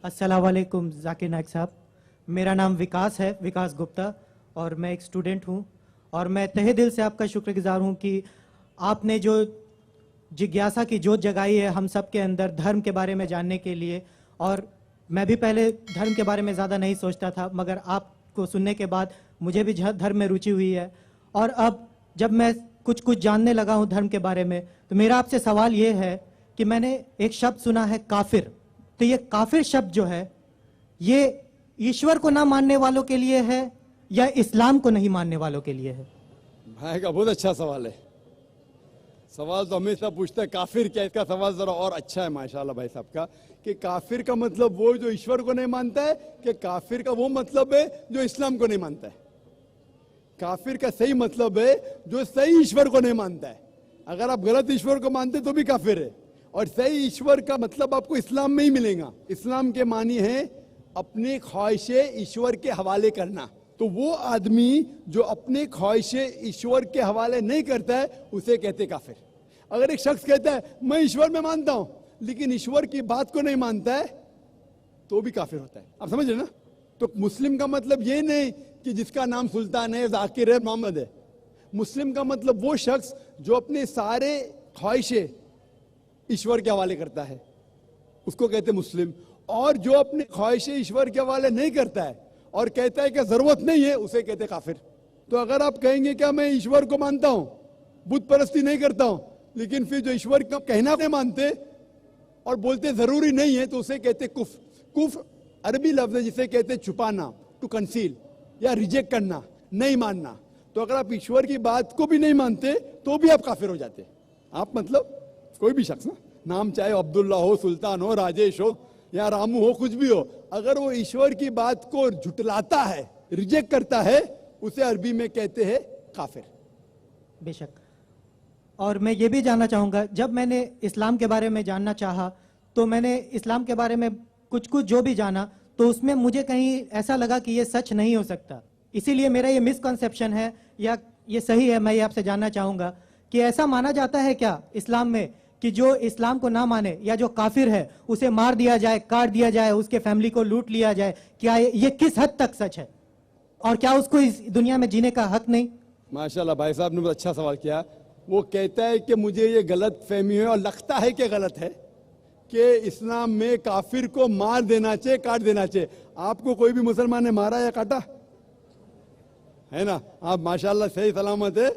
अस्सलाम वालेकुम जाकिर नाइक साहब, मेरा नाम विकास है, विकास गुप्ता, और मैं एक स्टूडेंट हूं। और मैं तहे दिल से आपका शुक्रगुजार हूं कि आपने जो जिज्ञासा की जोत जगाई है हम सब के अंदर धर्म के बारे में जानने के लिए। और मैं भी पहले धर्म के बारे में ज़्यादा नहीं सोचता था, मगर आपको सुनने के बाद मुझे भी धर्म में रुचि हुई है। और अब जब मैं कुछ कुछ जानने लगा हूं धर्म के बारे में, तो मेरा आपसे सवाल ये है कि मैंने एक शब्द सुना है काफिर। तो ये काफिर शब्द जो है, ये ईश्वर को ना मानने वालों के लिए है या इस्लाम को नहीं मानने वालों के लिए है? भाई का बहुत अच्छा सवाल है। सवाल तो हमेशा पूछता है काफिर क्या, इसका सवाल जरा और अच्छा है माशाल्लाह भाई साहब का, कि काफिर का मतलब वो जो ईश्वर को नहीं मानता है, कि काफिर का वो मतलब है जो इस्लाम को नहीं मानता है। काफिर का सही मतलब है जो सही ईश्वर को नहीं मानता है। अगर आप गलत ईश्वर को मानते तो भी काफिर है, और सही ईश्वर का मतलब आपको इस्लाम में ही मिलेगा। इस्लाम के मानी है अपनी ख्वाहिशें ईश्वर के हवाले करना। तो वो आदमी जो अपनी ख्वाहिशें ईश्वर के हवाले नहीं करता है उसे कहते काफिर। अगर एक शख्स कहता है मैं ईश्वर में मानता हूं लेकिन ईश्वर की बात को नहीं मानता है तो भी काफिर होता है। आप समझ रहे ना? तो मुस्लिम का मतलब ये नहीं कि जिसका नाम सुल्तान है, जाकिर है, मोहम्मद है। मुस्लिम का मतलब वो शख्स जो अपने सारे ख्वाहिशें ईश्वर के हवाले करता है, उसको कहते मुस्लिम। और जो अपने ख्वाहिशें ईश्वर के हवाले नहीं करता है और कहता है कि जरूरत नहीं है, उसे कहते काफिर। तो अगर आप कहेंगे क्या मैं ईश्वर को मानता हूं, बुत परस्ती नहीं करता हूं, लेकिन फिर जो ईश्वर का कहना नहीं मानते और बोलते जरूरी नहीं है, तो उसे कहते कुफ। कुफ अरबी लफ्ज है जिसे कहते छुपाना, टू कंसील, या रिजेक्ट करना, नहीं मानना। तो अगर आप ईश्वर की बात को भी नहीं मानते तो भी आप काफिर हो जाते। आप मतलब कोई भी शख्स ना, नाम चाहे अब्दुल्ला हो, सुल्तान हो, राजेश हो या रामू हो, कुछ भी हो, अगर वो ईश्वर की बात को झुटलाता है, रिजेक्ट करता है, उसे अरबी में कहते हैं काफिर। बेशक। और मैं ये भी जानना चाहूँगा, जब मैंने इस्लाम के बारे में जानना चाहा तो मैंने इस्लाम के बारे में कुछ कुछ जो भी जाना, तो उसमें मुझे कहीं ऐसा लगा कि ये सच नहीं हो सकता। इसीलिए मेरा ये मिसकंसेप्शन है या ये सही है, मैं ये आपसे जानना चाहूँगा कि ऐसा माना जाता है क्या इस्लाम में कि जो इस्लाम को ना माने या जो काफिर है उसे मार दिया जाए, काट दिया जाए, उसके फैमिली को लूट लिया जाए? क्या ये किस हद तक सच है, और क्या उसको इस दुनिया में जीने का हक नहीं? माशाल्लाह भाई साहब ने बहुत अच्छा सवाल किया। वो कहता है कि मुझे ये गलत फहमी है और लगता है कि गलत है कि इस्लाम में काफिर को मार देना चाहिए, काट देना चाहिए। आपको कोई भी मुसलमान ने मारा या काटा है ना? आप माशाल्लाह सही सलामत है,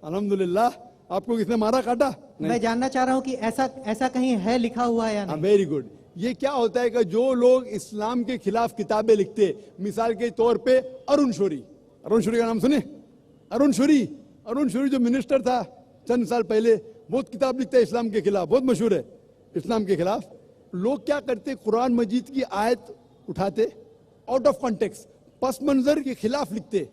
अल्हम्दुलिल्लाह। आपको किसने मारा, काटा? मैं जानना चाह रहा हूं कि ऐसा कहीं है लिखा हुआ है या नहीं? Very good. ये क्या होता है कि जो लोग इस्लाम के खिलाफ किताबें लिखते, मिसाल के तौर पे अरुण शौरी का नाम सुने? अरुण शौरी जो मिनिस्टर था चंद साल पहले, बहुत किताब लिखता है इस्लाम के खिलाफ, बहुत मशहूर है इस्लाम के खिलाफ। लोग क्या करते, कुरान मजीद की आयत उठाते, आउट ऑफ कॉन्टेक्स्ट, पस मंजर के खिलाफ लिखते,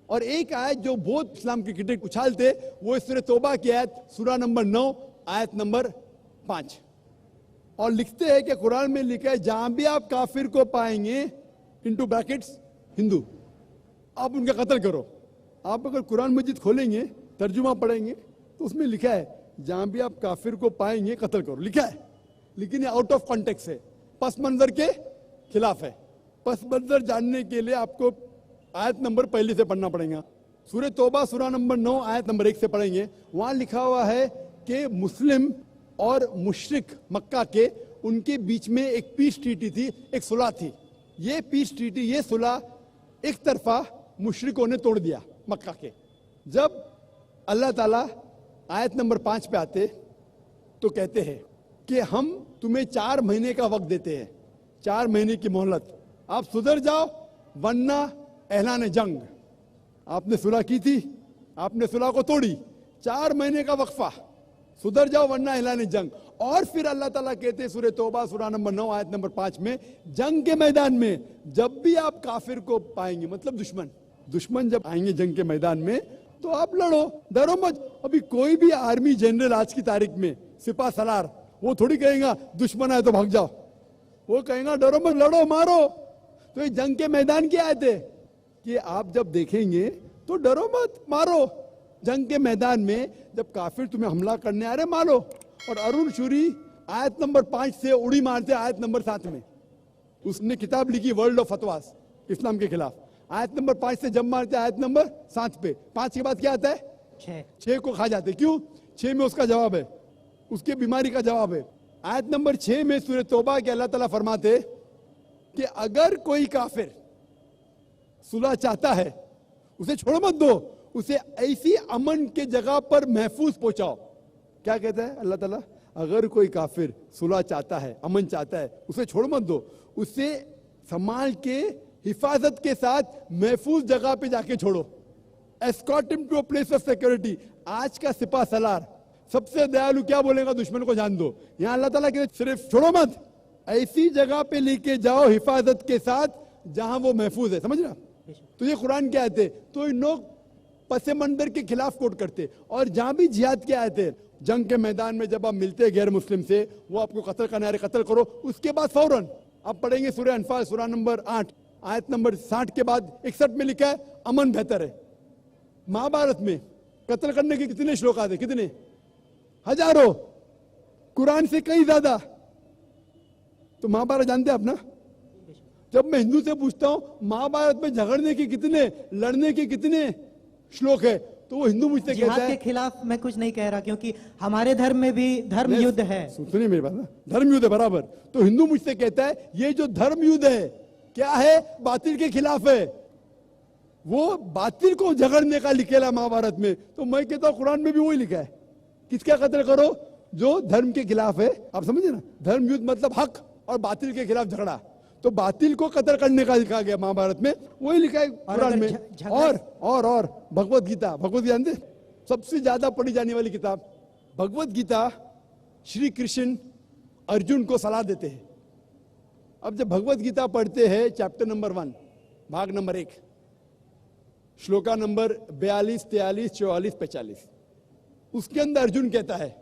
और एक आयत जो बहुत इस्लाम की क्रिटिक उछालते, वो सूरह तौबा की आयत, सूरा नंबर 9 आयत नंबर 5, और लिखते हैं कि कुरान में लिखा है जहां भी आप काफिर को पाएंगे, इनटू ब्रैकेट्स हिंदू, आप उनका कत्ल करो। आप अगर कुरान मजीद खोलेंगे, तर्जुमा पढ़ेंगे, तो उसमें लिखा है जहां भी आप काफिर को पाएंगे कत्ल करो, लिखा है। लेकिन ये आउट ऑफ कॉन्टेक्स्ट है, पस मंजर के खिलाफ है। पस मंजर जानने के लिए आपको आयत नंबर पहले से पढ़ना पड़ेगा। सूरह तौबा सूरा नंबर 9 आयत नंबर 1 से पढ़ेंगे। वहां लिखा हुआ है कि मुस्लिम और मुशरिक मक्का के, उनके बीच में एक पीस ट्रीटी थी, एक सुलह थी। ये पीस ट्रीटी, ये सुलह एक तरफा मुशरिकों ने तोड़ दिया मक्का के। जब अल्लाह ताला आयत नंबर 5 पे आते तो कहते हैं कि हम तुम्हें 4 महीने का वक्त देते हैं, 4 महीने की मोहलत, आप सुधर जाओ वरना ऐलान जंग। आपने सुलह की थी, आपने सुलह को तोड़ी, 4 महीने का वक्फा, सुधर जाओ वरना ऐलान जंग। और फिर अल्लाह ताला कहते हैं सूरह तौबा सूरा नंबर 9 आयत नंबर 5 में, जंग के मैदान में जब भी आप काफिर को पाएंगे, मतलब दुश्मन जब आएंगे जंग के मैदान में, तो आप लड़ो, डरो मत। अभी कोई भी आर्मी जनरल आज की तारीख में, सिपा सलार, वो थोड़ी कहेगा दुश्मन आए तो भाग जाओ, वो कहेगा डरो मत, लड़ो, मारो। तो ये जंग के मैदान की आयत है कि आप जब देखेंगे तो डरो मत, मारो। जंग के मैदान में जब काफिर तुम्हें हमला करने आ रहे, मारो। और अरुण शौरी आयत नंबर 5 से उड़ी मारते आयत नंबर 7 में, उसने किताब लिखी वर्ल्ड ऑफ फतवास इस्लाम के खिलाफ। आयत नंबर 5 से जब मारते आयत नंबर 7 पे, 5 के बाद क्या आता है? 6 को खा जाते। क्यों? 6 में उसका जवाब है, उसकी बीमारी का जवाब है। आयत नंबर 6 में सूरह तौबा के अल्लाह ताला फरमाते कि अगर कोई काफिर सुलह चाहता है उसे छोड़ मत दो, उसे ऐसी अमन के जगह पर महफूज पहुंचाओ। क्या कहता है अल्लाह ताला? अगर कोई काफिर सुलह चाहता है, अमन चाहता है, उसे छोड़ मत दो, उसे संभाल के हिफाजत के साथ महफूज जगह पे जाके छोड़ो। Escort him to a place of security. आज का सिपा सलार सबसे दयालु क्या बोलेगा? दुश्मन को जान दो। यहां अल्लाह ताला कहते सिर्फ छोड़ो मत, ऐसी जगह पे लेके जाओ हिफाजत के साथ जहां वो महफूज है। समझ रहा? तो ये कुरान के आयत है। तो इन लोग पसे मंदर के खिलाफ कोट करते, और जहां भी जिहाद के आयत है, जंग के मैदान में जब आप मिलते गैर मुस्लिम से, वो आपको कत्ल करना है, कत्ल करो। उसके बाद फौरन आप पढ़ेंगे सूरह अनफाल सूरह नंबर 8 आयत नंबर 60 के बाद 61 में लिखा है अमन बेहतर है। महाभारत में कत्ल करने के कितने श्लोक आते? कितने? हजारों, कुरान से कई ज्यादा। तो महाभारत जानते हैं आप ना? जब मैं हिंदू से पूछता हूं महाभारत में झगड़ने के कितने, लड़ने के कितने श्लोक है, तो वो हिंदू मुझसे कहता जिहाद है के खिलाफ मैं कुछ नहीं कह रहा, क्योंकि हमारे धर्म में भी धर्म युद्ध है। सुनिए मेरी बात ना, धर्म युद्ध है बराबर। तो हिंदू मुझसे कहता है ये जो धर्म युद्ध है क्या है? बातिल के खिलाफ है। वो बातिल को झगड़ने का लिखेला महाभारत में। तो मैं कहता हूं कुरान में भी वही लिखा है, किसका कत्ल करो? जो धर्म के खिलाफ है। आप समझे ना? धर्म युद्ध मतलब हक और बातिल के खिलाफ झगड़ा। तो बातिल को कत्ल करने का लिखा गया महाभारत में, वही लिखा है कुरान में। और भगवत गीता, भगवत गीता जानते? सबसे ज्यादा पढ़ी जाने वाली किताब भगवत गीता। श्री कृष्ण अर्जुन को सलाह देते हैं। अब जब भगवत गीता पढ़ते हैं चैप्टर नंबर 1 भाग नंबर 1 श्लोका नंबर 42, 43, 44, 45, उसके अंदर अर्जुन कहता है,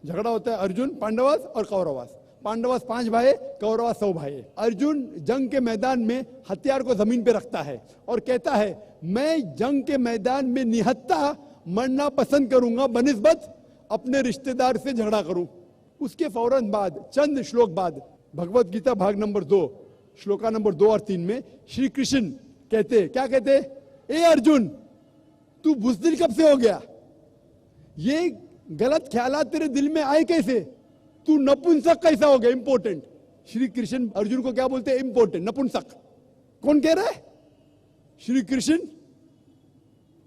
झगड़ा होता है अर्जुन पांडवास और कौरवास। पांडवास 5 भाई, कौरवास 100 भाई। अर्जुन जंग के मैदान में हथियार को जमीन पे रखता है और कहता है मैं जंग के मैदान में निहत्था मरना पसंद करूंगा बनिस्बत अपने रिश्तेदार से झगड़ा करूं। उसके फौरन बाद, चंद श्लोक बाद, भगवत गीता भाग नंबर 2 श्लोका नंबर 2 और 3 में श्री कृष्ण कहते, क्या कहते? ए अर्जुन, तू बुज़दिल कब से हो गया? ये गलत ख्यालात तेरे दिल में आए कैसे? तू नपुंसक कैसा हो गया? इंपॉर्टेंट। श्री कृष्ण अर्जुन को क्या बोलते हैं? इंपॉर्टेंट, नपुंसक। कौन कह रहा है? श्री कृष्ण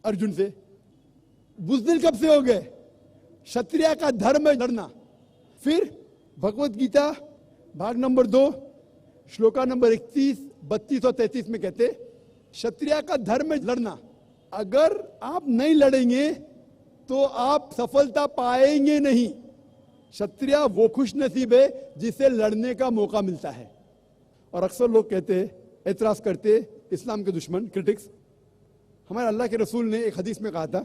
अर्जुन से। बुज़दिल कब से हो गए? क्षत्रिय का धर्म है लड़ना। फिर भगवत गीता भाग नंबर 2 श्लोका नंबर 31, 32 और 33 में कहते क्षत्रिय का धर्म है लड़ना। अगर आप नहीं लड़ेंगे तो आप सफलता पाएंगे नहीं। क्षत्रिय वो खुश नसीब है जिसे लड़ने का मौका मिलता है। और अक्सर लोग कहते, एतराज करते, इस्लाम के दुश्मन, क्रिटिक्स, हमारे अल्लाह के रसूल ने एक हदीस में कहा था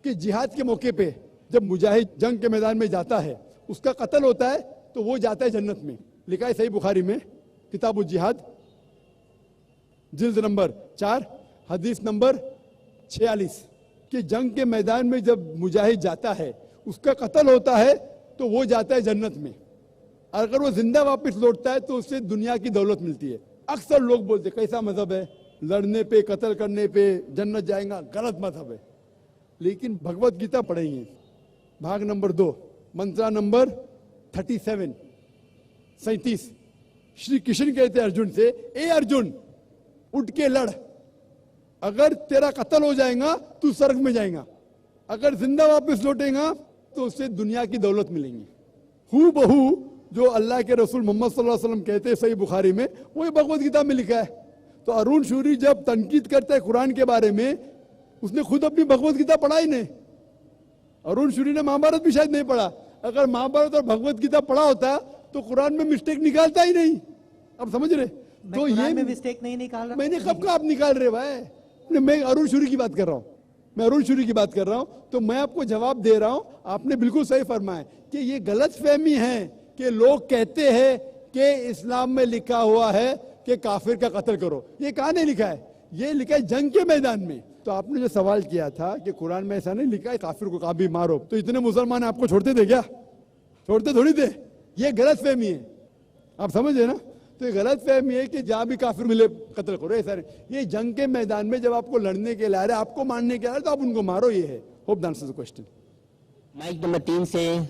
कि जिहाद के मौके पे जब मुजाहिद जंग के मैदान में जाता है, उसका कत्ल होता है तो वो जाता है जन्नत में। लिखा है सही बुखारी में किताबुल जिहाद जिल्द नंबर 4 हदीस नंबर 46 कि जंग के मैदान में जब मुजाहिद जाता है, उसका कत्ल होता है तो वो जाता है जन्नत में। अगर वो जिंदा वापस लौटता है तो उससे दुनिया की दौलत मिलती है। अक्सर लोग बोलते कैसा मजहब है, लड़ने पे कत्ल करने पे जन्नत जाएगा? गलत मजहब है। लेकिन भगवत गीता पढ़ेंगे भाग नंबर 2 मंत्रा नंबर 37, 37, श्री कृष्ण कहते हैं अर्जुन से, ए अर्जुन उठ के लड़। अगर तेरा कत्ल हो जाएगा तू स्वर्ग में जाएगा, अगर जिंदा वापस लौटेगा तो उससे दुनिया की दौलत मिलेंगी। हु बहू जो अल्लाह के रसूल मोहम्मद सल्लल्लाहु अलैहि वसल्लम कहते हैं सही बुखारी में, वही भगवत गीता में लिखा है। तो अरुण शूरी जब तनकीद करता है कुरान के बारे में, उसने खुद अपनी भगवत गीता पढ़ा ही नहीं। अरुण शूरी ने महाभारत भी शायद नहीं पढ़ा। अगर महाभारत और भगवत गीता पढ़ा होता तो कुरान में मिस्टेक निकालता ही नहीं। अब समझ रहे? तो ये मिस्टेक नहीं निकाल रहा। मैंने कब का आप निकाल रहे भाई? मैं अरुण शूरी की बात कर रहा हूँ, मैं अरुण शूरी की बात कर रहा हूं। तो मैं आपको जवाब दे रहा हूं, आपने बिल्कुल सही फरमाया कि ये गलत फहमी है कि लोग कहते हैं कि इस्लाम में लिखा हुआ है कि काफिर का कत्ल करो। ये कहां नहीं लिखा है? ये लिखा है जंग के मैदान में। तो आपने जो सवाल किया था कि कुरान में ऐसा नहीं लिखा है काफिर को कभी मारो, तो इतने मुसलमान आपको छोड़ते थे क्या? छोड़ते थोड़ी थे। ये गलत फहमी है, आप समझे ना? तो ये गलत फहमी है कि जहां भी काफिर मिले कत्ल करो। ऐसा नहीं, ये जंग के मैदान में जब आपको लड़ने के लिए आ रहे, आपको मारने के लिए आ रहे, तो आप उनको मारो। ये है। Hope the answer the question. Mic number 3 से